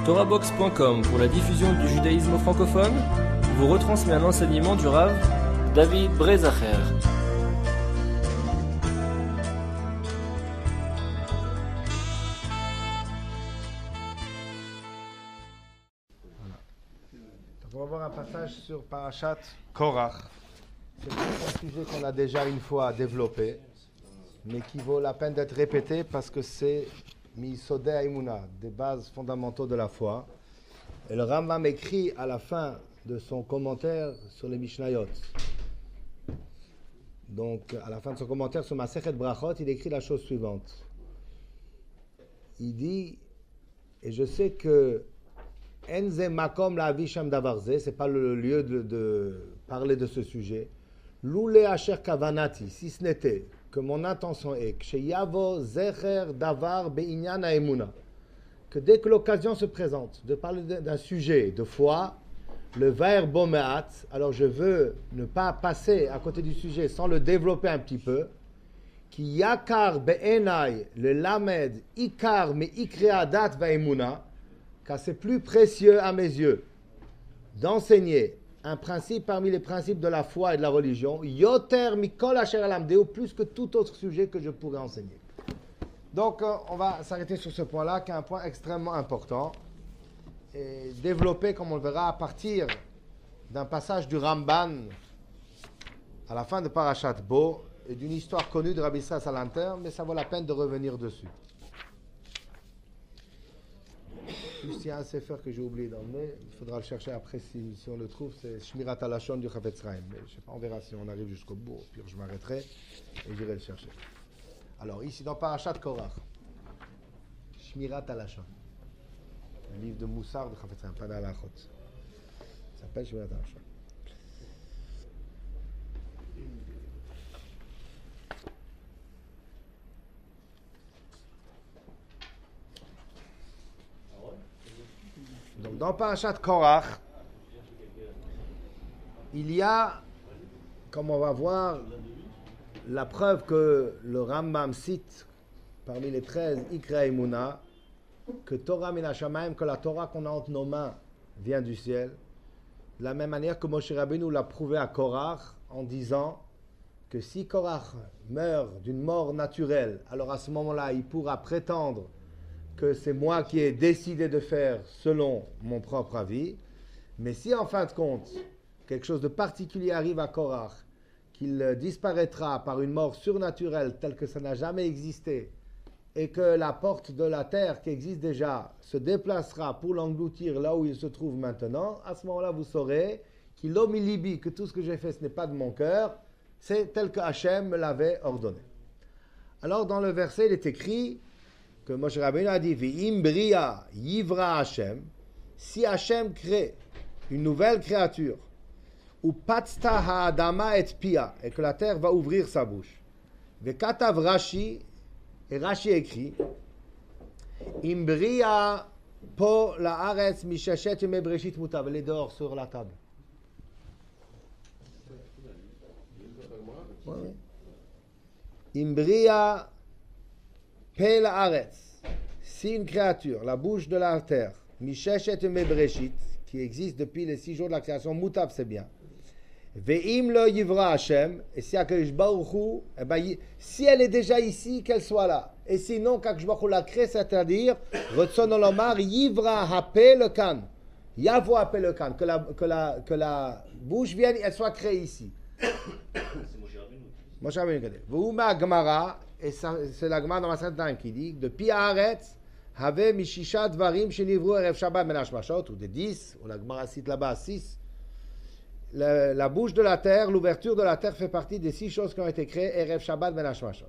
TorahBox.com pour la diffusion du judaïsme francophone vous retransmet un enseignement du Rav David Brezacher. On va voir un passage sur Parashat Korach. C'est un sujet qu'on a déjà une fois développé, mais qui vaut la peine d'être répété parce que c'est Misodeh Haïmouna, des bases fondamentaux de la foi. Et le Rambam écrit à la fin de son commentaire sur les Mishnayot. Donc, à la fin de son commentaire sur Masechet Brachot, il écrit la chose suivante. Il dit, et je sais que Enze makom la avisham davarze, c'est pas le lieu de parler de ce sujet. Loule asher kavanati, si ce n'était que mon intention est que yavo zecher davar beinyan haemuna, que dès que l'occasion se présente de parler d'un sujet de foi, le vaer bomeat, alors je veux ne pas passer à côté du sujet sans le développer un petit peu. Ki yakar beinay le lamed ikar me ikrea dat vaemuna, car c'est plus précieux à mes yeux d'enseigner un principe parmi les principes de la foi et de la religion, yoter mikol asher alamdeu, plus que tout autre sujet que je pourrais enseigner. Donc, on va s'arrêter sur ce point-là, qui est un point extrêmement important, et développé, comme on le verra, à partir d'un passage du Ramban à la fin de Parashat Bo, et d'une histoire connue de Rabbi Israël Salanter, mais ça vaut la peine de revenir dessus. Juste, il y a un sefer que j'ai oublié d'emmener, il faudra le chercher après si on le trouve, c'est Shmirat HaLashon du Chafetz Chaim. Mais je sais pas, on verra si on arrive jusqu'au bout, puis je m'arrêterai et j'irai le chercher. Alors ici dans Parashat Korach, Shmirat HaLashon, un livre de Moussar de Chafetz Chaim, pas d'Halachot. Ça s'appelle Shmirat HaLashon. Donc, dans Parashat Korach, il y a, comme on va voir, la preuve que le Rambam cite parmi les 13 Ikra Imuna, que Torah min hashamayim, que la Torah qu'on a entre nos mains vient du ciel, de la même manière que Moshe Rabbeinu l'a prouvé à Korach en disant que si Korach meurt d'une mort naturelle, alors à ce moment-là, il pourra prétendre que c'est moi qui ai décidé de faire selon mon propre avis. Mais si en fin de compte, quelque chose de particulier arrive à Korach, qu'il disparaîtra par une mort surnaturelle telle que ça n'a jamais existé, et que la porte de la terre qui existe déjà se déplacera pour l'engloutir là où il se trouve maintenant, à ce moment-là vous saurez qu'il omilibi, que tout ce que j'ai fait ce n'est pas de mon cœur, c'est tel que Hachem me l'avait ordonné. Alors dans le verset il est écrit que Moshe Rabbeinu a dit V'im bria yivra Hashem, si Hashem crée une nouvelle créature, ou patsta ha'adama et pia, et que la terre va ouvrir sa bouche. V'katav Rashi, et Rashi écrit Im bria po la'aretz mishashet yemei breshit mutav, elle est dehors sur la table. Im bria Pel Haaretz, si une créature, la bouche de la terre, Misheshet Mebreshit, qui existe depuis les 6 jours de la création, Mutav c'est bien. Ve'im lo yivra Hashem, et si Akadosh Baruch Hu, si elle est déjà ici, qu'elle soit là. Et sinon, qu'Akadosh Baruch Hu la crée, c'est-à-dire, Retzon Olomar, yivra hape le kan, yavo hape le kan, que la bouche vienne, elle soit créée ici. Moshe Rabbeinu Kadeh. Ve'uma Gemara, et c'est la Gemara dans ma Santan qui dit de Pi Haaretz Have Mishisha Dvarim Shenivru Erev Shabbat Ben Hashmashot, ou de 10, ou la Gemara cite là-bas 6. La bouche de la terre, l'ouverture de la terre fait partie des 6 choses qui ont été créées Erev Shabbat Ben Hashmashot.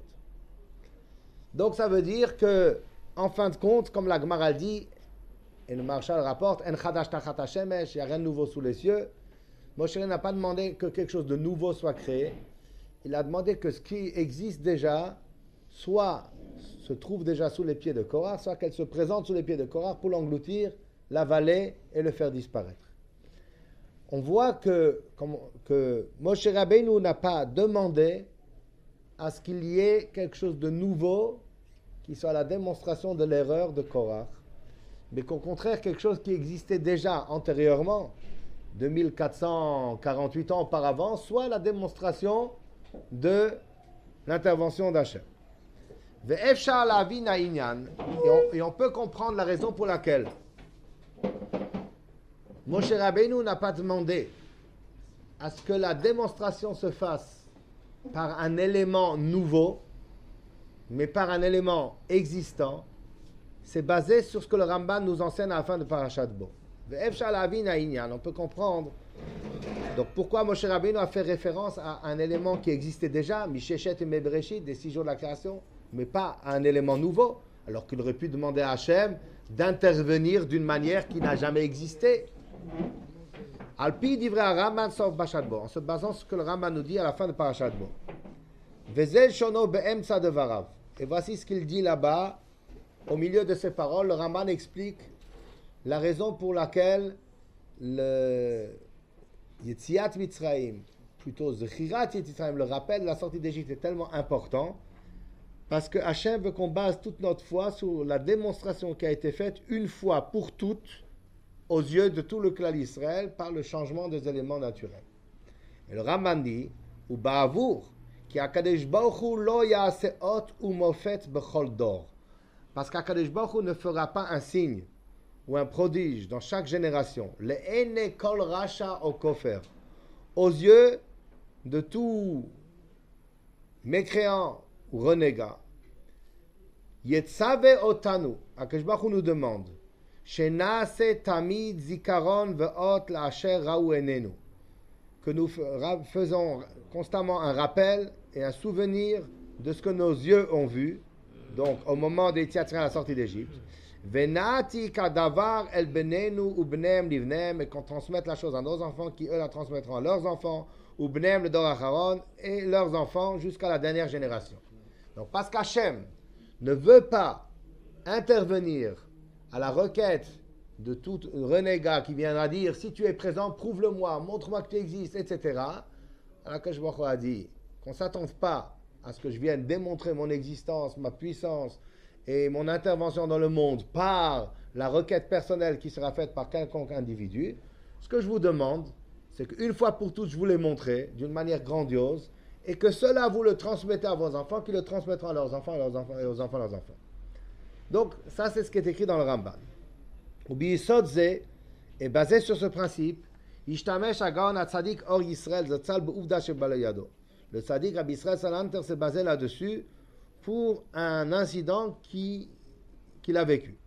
Donc ça veut dire que, en fin de compte, comme la Gemara dit, et le Marshal rapporte, En Chadash Tachat Hashemesh, il n'y a rien de nouveau sous les cieux. Moshe n'a pas demandé que quelque chose de nouveau soit créé. Il a demandé que ce qui existe déjà soit se trouve déjà sous les pieds de Korach, soit qu'elle se présente sous les pieds de Korach pour l'engloutir, l'avaler et le faire disparaître. On voit que Moshe Rabbeinu n'a pas demandé à ce qu'il y ait quelque chose de nouveau qui soit la démonstration de l'erreur de Korach, mais qu'au contraire, quelque chose qui existait déjà antérieurement, 2448 ans auparavant, soit la démonstration de l'intervention d'Hachem. Et on peut comprendre la raison pour laquelle Moshe Rabbeinu n'a pas demandé à ce que la démonstration se fasse par un élément nouveau, mais par un élément existant. C'est basé sur ce que le Ramban nous enseigne à la fin de Parashat Bo. On peut comprendre donc pourquoi Moshe Rabbeinu a fait référence à un élément qui existait déjà, Misheshet et Mebreshit, des 6 jours de la création, mais pas à un élément nouveau, alors qu'il aurait pu demander à Hachem d'intervenir d'une manière qui n'a jamais existé. Alpi divrei Ramban sauf Parashat Bo, en se basant sur ce que le Ramban nous dit à la fin de Parashat Bo. Vezel shono be'emtsa devarav. Et voici ce qu'il dit là-bas, au milieu de ces paroles, le Ramban explique la raison pour laquelle le Yetziat Mitzrayim, plutôt Zechirat Mitzrayim, le rappel de la sortie d'Égypte est tellement important, parce que Hachem veut qu'on base toute notre foi sur la démonstration qui a été faite une fois pour toutes aux yeux de tout le clan d'Israël par le changement des éléments naturels. Et le Ramban dit, ou Ba'avour, ki HaKadosh Baruch Hu lo ya'aseh ot u'mofet bechol dor. Parce qu'HaKadosh Baruch Hu ne fera pas un signe ou un prodige dans chaque génération. Le ene kol rasha o kofer. Aux yeux de tout mécréant ou renégat. Yetzave otanu. HaKadosh Baruch Hu nous demande. Shenase tamid zikaron ve'ot la'asher ra'u enenu. Que nous faisons constamment un rappel et un souvenir de ce que nos yeux ont vu, donc au moment des Yetziat à la sortie d'Égypte. Venati kadavar el benenu u bnem livnem, et qu'on transmette la chose à nos enfants, qui eux la transmettront à leurs enfants, ou bnem le dor acharon, et leurs enfants jusqu'à la dernière génération. Donc parce qu'Hachem ne veut pas intervenir à la requête de tout renégat qui viendra dire si tu es présent, prouve-le-moi, montre-moi que tu existes, etc. Alors que je a dit qu'on ne s'attende pas à ce que je vienne démontrer mon existence, ma puissance et mon intervention dans le monde par la requête personnelle qui sera faite par quelconque individu. Ce que je vous demande, c'est qu'une fois pour toutes, je vous l'ai montré d'une manière grandiose et que cela vous le transmettez à vos enfants, qui le transmettront à leurs enfants, et aux enfants, leurs enfants. Donc, ça, c'est ce qui est écrit dans le Ramban. Ubiyisod est basé sur ce principe. Ishtamesh Agaon Atzadik Or Yisrael Zatzal Be'uvda Shebalayado. Le Tzadik Rabbi Israël Salanter s'est basé là-dessus pour un incident qu'il a vécu.